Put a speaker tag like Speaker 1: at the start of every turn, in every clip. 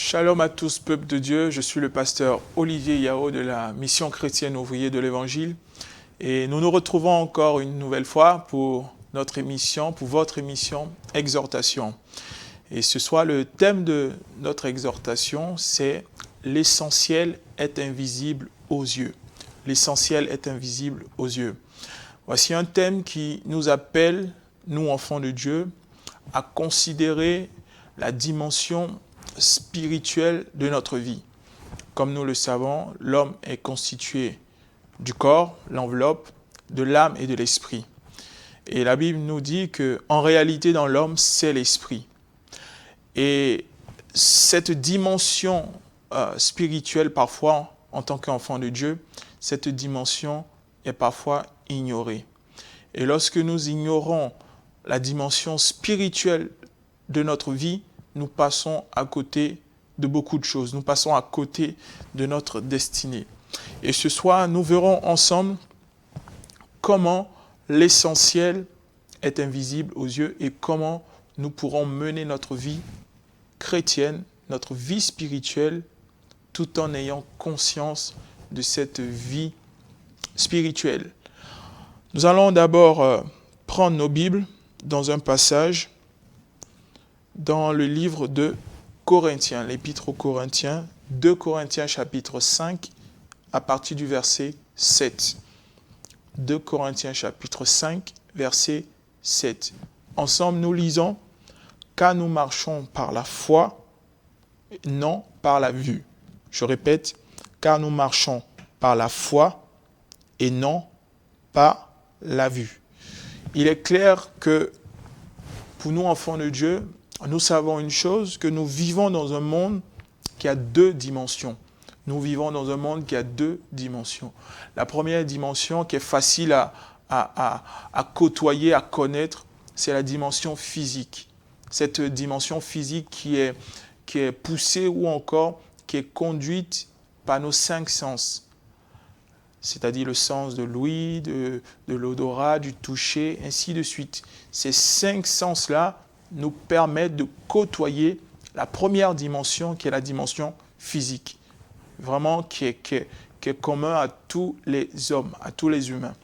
Speaker 1: Shalom à tous, peuple de Dieu. Je suis le pasteur Olivier Yao de la Mission chrétienne ouvrier de l'Évangile. Et nous nous retrouvons encore une nouvelle fois pour notre émission, pour votre émission Exhortation. Et ce soir, le thème de notre exhortation, c'est « L'essentiel est invisible aux yeux ». L'essentiel est invisible aux yeux. Voici un thème qui nous appelle, nous enfants de Dieu, à considérer la dimension spirituelle de notre vie. Comme nous le savons, l'homme est constitué du corps, l'enveloppe, de l'âme et de l'esprit. Et la Bible nous dit qu'en réalité, dans l'homme, c'est l'esprit. Et cette dimension spirituelle, parfois, en tant qu'enfant de Dieu, cette dimension est parfois ignorée. Et lorsque nous ignorons la dimension spirituelle de notre vie, nous passons à côté de beaucoup de choses. Nous passons à côté de notre destinée. Et ce soir, nous verrons ensemble comment l'essentiel est invisible aux yeux et comment nous pourrons mener notre vie chrétienne, notre vie spirituelle, tout en ayant conscience de cette vie spirituelle. Nous allons d'abord prendre nos Bibles dans un passage dans le livre de Corinthiens, l'épître aux Corinthiens, 2 Corinthiens chapitre 5, à partir du verset 7. 2 Corinthiens chapitre 5, verset 7. Ensemble, nous lisons « Car nous marchons par la foi, non par la vue ». Je répète, « Car nous marchons par la foi et non par la vue ». Il est clair que pour nous, enfants de Dieu, nous savons une chose, que nous vivons dans un monde qui a deux dimensions. Nous vivons dans un monde qui a deux dimensions. La première dimension qui est facile à côtoyer, à connaître, c'est la dimension physique. Cette dimension physique qui est poussée ou encore qui est conduite par nos 5 sens. C'est-à-dire le sens de l'ouïe, de l'odorat, du toucher, ainsi de suite. Ces 5 sens-là nous permettent de côtoyer la première dimension qui est la dimension physique. Vraiment qui est commun à tous les hommes, à tous les humains.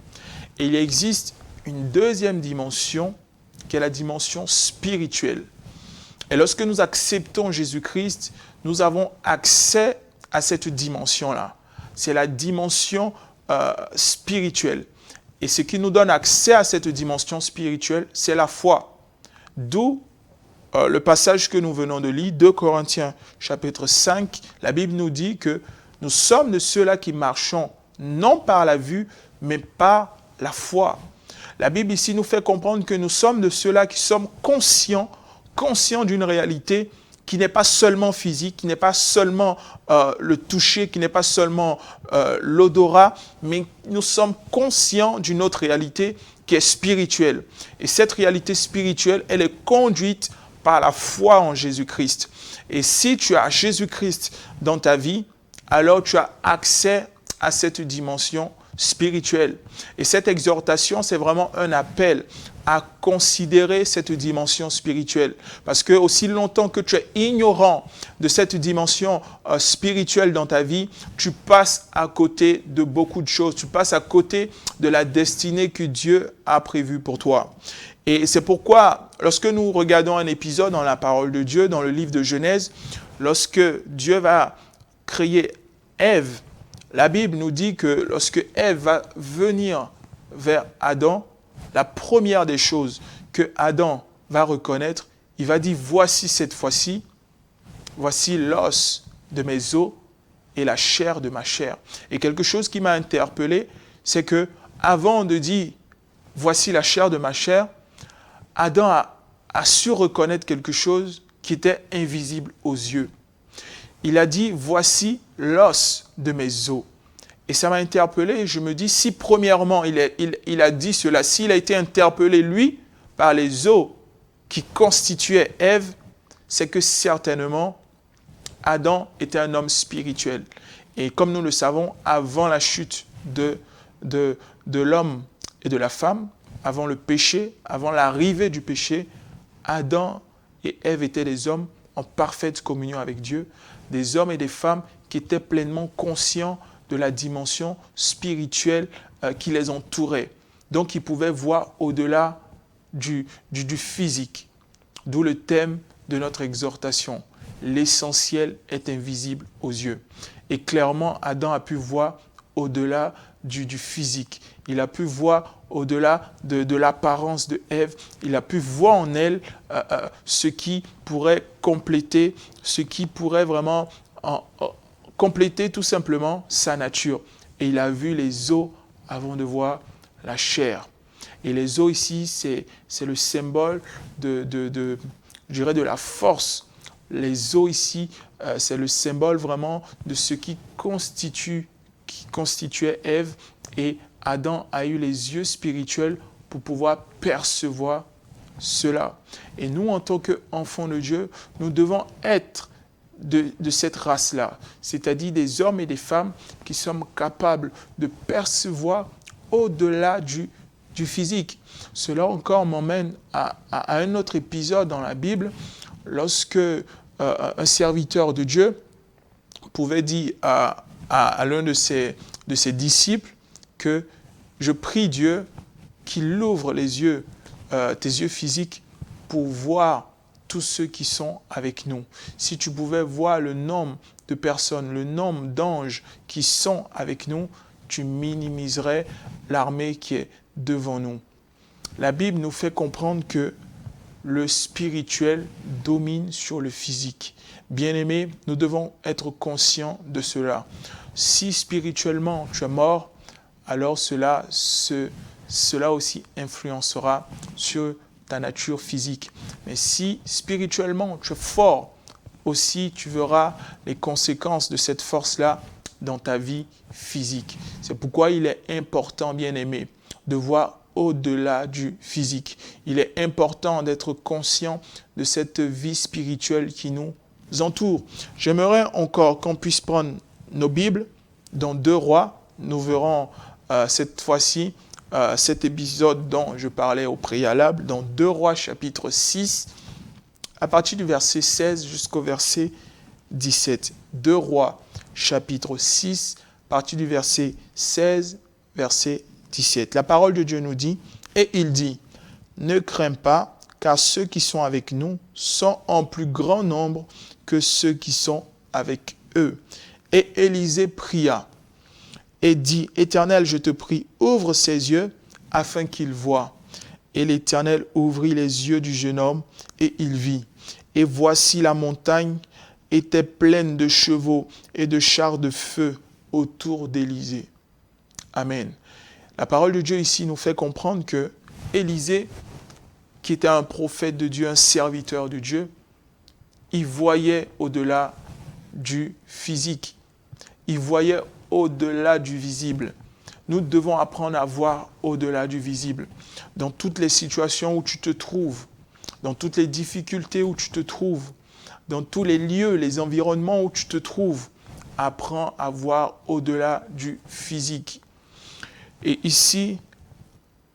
Speaker 1: Et il existe une deuxième dimension qui est la dimension spirituelle. Et lorsque nous acceptons Jésus-Christ, nous avons accès à cette dimension-là. C'est la dimension spirituelle. Et ce qui nous donne accès à cette dimension spirituelle, c'est la foi. D'où le passage que nous venons de lire, 2 Corinthiens chapitre 5, la Bible nous dit que nous sommes de ceux-là qui marchons non par la vue, mais par la foi. La Bible ici nous fait comprendre que nous sommes de ceux-là qui sommes conscients d'une réalité qui n'est pas seulement physique, qui n'est pas seulement le toucher, qui n'est pas seulement l'odorat, mais nous sommes conscients d'une autre réalité qui est spirituelle. Et cette réalité spirituelle, elle est conduite par la foi en Jésus-Christ. Et si tu as Jésus-Christ dans ta vie, alors tu as accès à cette dimension spirituelle. Et cette exhortation, c'est vraiment un appel à considérer cette dimension spirituelle. Parce que aussi longtemps que tu es ignorant de cette dimension spirituelle dans ta vie, tu passes à côté de beaucoup de choses. Tu passes à côté de la destinée que Dieu a prévue pour toi. Et c'est pourquoi, lorsque nous regardons un épisode dans la parole de Dieu, dans le livre de Genèse, lorsque Dieu va créer Ève, la Bible nous dit que lorsque Ève va venir vers Adam, la première des choses que Adam va reconnaître, il va dire « Voici cette fois-ci, voici l'os de mes os et la chair de ma chair. » Et quelque chose qui m'a interpellé, c'est que avant de dire « Voici la chair de ma chair », Adam a su reconnaître quelque chose qui était invisible aux yeux. Il a dit « Voici l'os de mes os ». Et ça m'a interpellé et je me dis, si premièrement il a dit cela, s'il a été interpellé lui par les os qui constituaient Ève, c'est que certainement Adam était un homme spirituel. Et comme nous le savons, avant la chute de l'homme et de la femme, avant le péché, avant l'arrivée du péché, Adam et Ève étaient des hommes en parfaite communion avec Dieu, des hommes et des femmes qui étaient pleinement conscients de la dimension spirituelle qui les entourait. Donc, ils pouvaient voir au-delà du physique. D'où le thème de notre exhortation. L'essentiel est invisible aux yeux. Et clairement, Adam a pu voir au-delà du physique. Il a pu voir au-delà de l'apparence de Ève. Il a pu voir en elle ce qui pourrait compléter, ce qui pourrait vraiment compléter tout simplement sa nature. Et il a vu les os avant de voir la chair. Et les os ici, c'est le symbole je dirais de la force. Les os ici, c'est le symbole vraiment de ce qui constituait Ève. Et Adam a eu les yeux spirituels pour pouvoir percevoir cela. Et nous, en tant qu'enfants de Dieu, nous devons être de cette race-là, c'est-à-dire des hommes et des femmes qui sommes capables de percevoir au-delà du physique. Cela encore m'emmène à un autre épisode dans la Bible, lorsque un serviteur de Dieu pouvait dire à l'un de ses disciples que je prie Dieu qu'il ouvre les yeux, tes yeux physiques, pour voir tous ceux qui sont avec nous. Si tu pouvais voir le nombre de personnes, le nombre d'anges qui sont avec nous, tu minimiserais l'armée qui est devant nous. La Bible nous fait comprendre que le spirituel domine sur le physique. Bien-aimés, nous devons être conscients de cela. Si spirituellement tu es mort, alors cela aussi influencera sur ta nature physique. Mais si spirituellement tu es fort, aussi tu verras les conséquences de cette force-là dans ta vie physique. C'est pourquoi il est important, bien-aimé, de voir au-delà du physique. Il est important d'être conscient de cette vie spirituelle qui nous entoure. J'aimerais encore qu'on puisse prendre nos Bibles dans 2 Rois. Nous verrons cette fois-ci cet épisode dont je parlais au préalable, dans 2 Rois chapitre 6, à partir du verset 16 jusqu'au verset 17. 2 Rois chapitre 6, à partir du verset 16, verset 17. La parole de Dieu nous dit, et il dit, ne crains pas, car ceux qui sont avec nous sont en plus grand nombre que ceux qui sont avec eux. Et Élisée pria et dit, Éternel, je te prie, ouvre ses yeux afin qu'il voie. Et l'Éternel ouvrit les yeux du jeune homme et il vit. Et voici la montagne était pleine de chevaux et de chars de feu autour d'Élisée. Amen. La parole de Dieu ici nous fait comprendre que Élisée, qui était un prophète de Dieu, un serviteur de Dieu, il voyait au-delà du physique. Il voyait au-delà du visible. Nous devons apprendre à voir au-delà du visible. Dans toutes les situations où tu te trouves, dans toutes les difficultés où tu te trouves, dans tous les lieux, les environnements où tu te trouves, apprends à voir au-delà du physique. Et ici,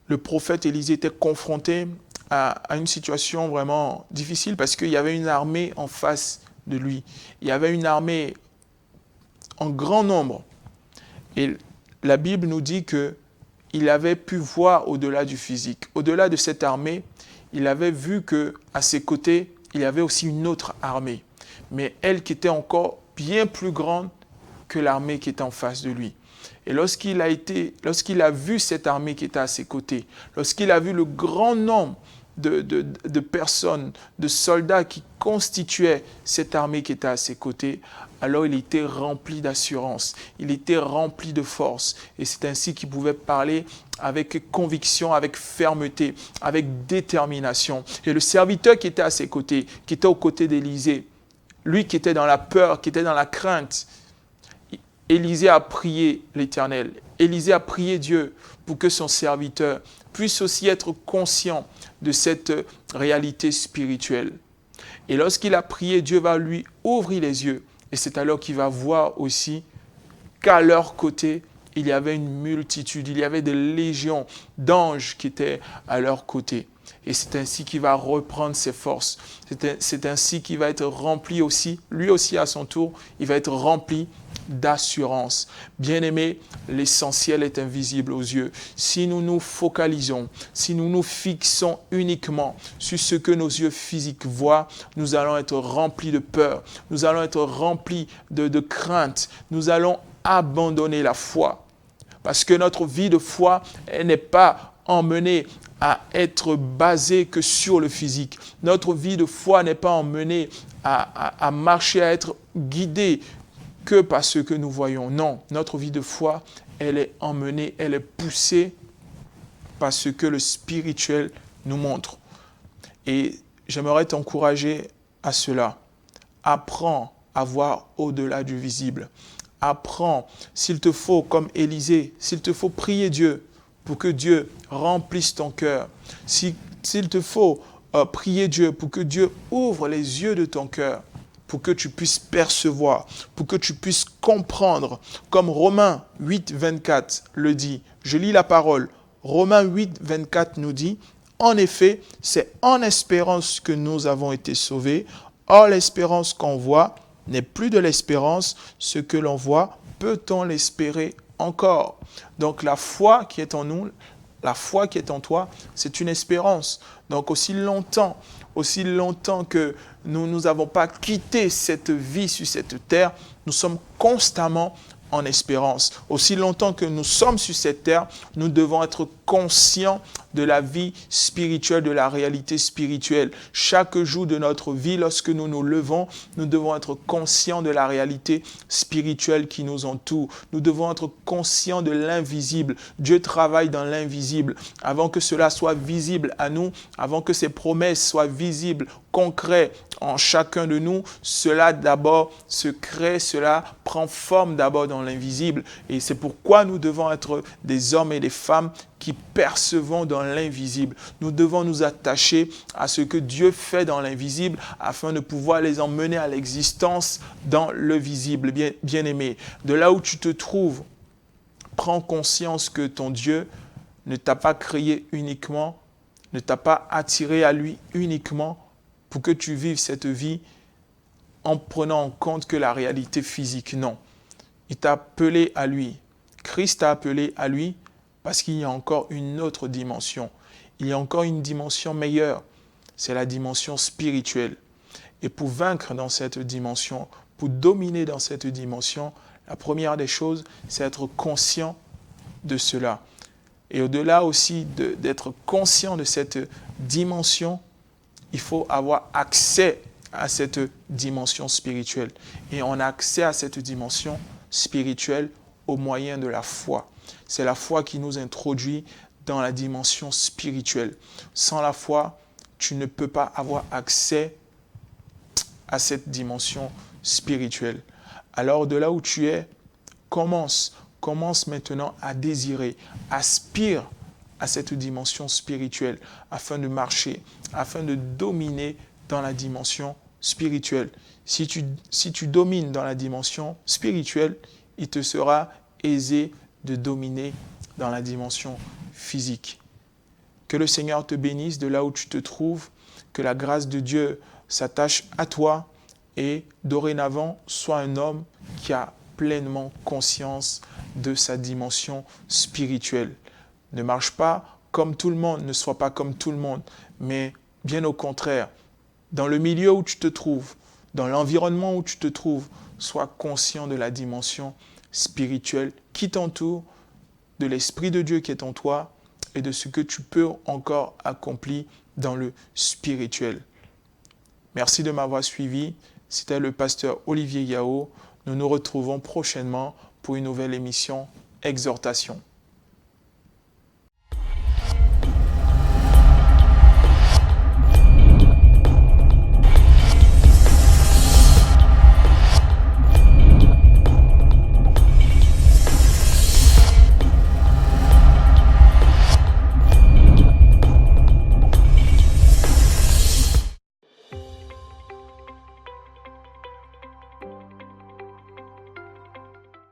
Speaker 1: le prophète Élisée était confronté à une situation vraiment difficile parce qu'il y avait une armée en face de lui. Il y avait une armée en grand nombre. Et la Bible nous dit qu'il avait pu voir au-delà du physique. Au-delà de cette armée, il avait vu qu'à ses côtés, il y avait aussi une autre armée. Mais elle qui était encore bien plus grande que l'armée qui était en face de lui. Et lorsqu'il a vu cette armée qui était à ses côtés, lorsqu'il a vu le grand nombre de personnes, de soldats qui constituaient cette armée qui était à ses côtés, alors il était rempli d'assurance, il était rempli de force. Et c'est ainsi qu'il pouvait parler avec conviction, avec fermeté, avec détermination. Et le serviteur qui était à ses côtés, qui était aux côtés d'Élisée, lui qui était dans la peur, qui était dans la crainte, Élisée a prié l'Éternel. Élisée a prié Dieu pour que son serviteur puisse aussi être conscient de cette réalité spirituelle. Et lorsqu'il a prié, Dieu va lui ouvrir les yeux. Et c'est alors qu'il va voir aussi qu'à leur côté, il y avait une multitude, il y avait des légions d'anges qui étaient à leur côté. Et c'est ainsi qu'il va reprendre ses forces. C'est ainsi qu'il va être rempli aussi, lui aussi à son tour, il va être rempli d'assurance. Bien-aimé, l'essentiel est invisible aux yeux. Si nous nous focalisons, si nous nous fixons uniquement sur ce que nos yeux physiques voient, nous allons être remplis de peur, nous allons être remplis de crainte, nous allons abandonner la foi. Parce que notre vie de foi, elle n'est pas emmenée à être basée que sur le physique. Notre vie de foi n'est pas emmenée à marcher, à être guidée que par ce que nous voyons. Non, notre vie de foi, elle est emmenée, elle est poussée par ce que le spirituel nous montre. Et j'aimerais t'encourager à cela. Apprends à voir au-delà du visible. Apprends, s'il te faut, comme Élisée, s'il te faut prier Dieu pour que Dieu remplisse ton cœur. S'il te faut prier Dieu pour que Dieu ouvre les yeux de ton cœur, pour que tu puisses percevoir, pour que tu puisses comprendre, comme Romains 8, 24 le dit. Je lis la parole. Romains 8, 24 nous dit, « En effet, c'est en espérance que nous avons été sauvés. Or, l'espérance qu'on voit n'est plus de l'espérance. Ce que l'on voit, peut-on l'espérer encore ?» Donc, la foi qui est en nous, la foi qui est en toi, c'est une espérance. Donc, aussi longtemps que nous n'avons pas quitté cette vie sur cette terre, nous sommes constamment en espérance. Aussi longtemps que nous sommes sur cette terre, nous devons être conscients de la vie spirituelle, de la réalité spirituelle. Chaque jour de notre vie, lorsque nous nous levons, nous devons être conscients de la réalité spirituelle qui nous entoure. Nous devons être conscients de l'invisible. Dieu travaille dans l'invisible. Avant que cela soit visible à nous, avant que ses promesses soient visibles, concrètes en chacun de nous, cela d'abord se crée, cela prend forme d'abord dans l'invisible. Et c'est pourquoi nous devons être des hommes et des femmes qui percevons dans l'invisible. Nous devons nous attacher à ce que Dieu fait dans l'invisible afin de pouvoir les emmener à l'existence dans le visible. Bien-aimé, de là où tu te trouves, prends conscience que ton Dieu ne t'a pas créé uniquement, ne t'a pas attiré à lui uniquement pour que tu vives cette vie en prenant en compte que la réalité physique. Non. Il t'a appelé à lui. Christ t'a appelé à lui parce qu'il y a encore une autre dimension. Il y a encore une dimension meilleure. C'est la dimension spirituelle. Et pour vaincre dans cette dimension, pour dominer dans cette dimension, la première des choses, c'est être conscient de cela. Et au-delà aussi d'être conscient de cette dimension, il faut avoir accès à cette dimension spirituelle. Et on a accès à cette dimension spirituelle au moyen de la foi. C'est la foi qui nous introduit dans la dimension spirituelle. Sans la foi, tu ne peux pas avoir accès à cette dimension spirituelle. Alors, de là où tu es, commence maintenant à désirer, aspire à cette dimension spirituelle afin de marcher, afin de dominer dans la dimension spirituelle. Si tu domines dans la dimension spirituelle, il te sera aisé de dominer dans la dimension physique. Que le Seigneur te bénisse de là où tu te trouves, que la grâce de Dieu s'attache à toi et dorénavant, sois un homme qui a pleinement conscience de sa dimension spirituelle. Ne marche pas comme tout le monde, ne sois pas comme tout le monde, mais bien au contraire, dans le milieu où tu te trouves, dans l'environnement où tu te trouves, sois conscient de la dimension spirituelle qui t'entoure, de l'Esprit de Dieu qui est en toi et de ce que tu peux encore accomplir dans le spirituel. Merci de m'avoir suivi. C'était le pasteur Olivier Yao. Nous nous retrouvons prochainement pour une nouvelle émission Exhortation.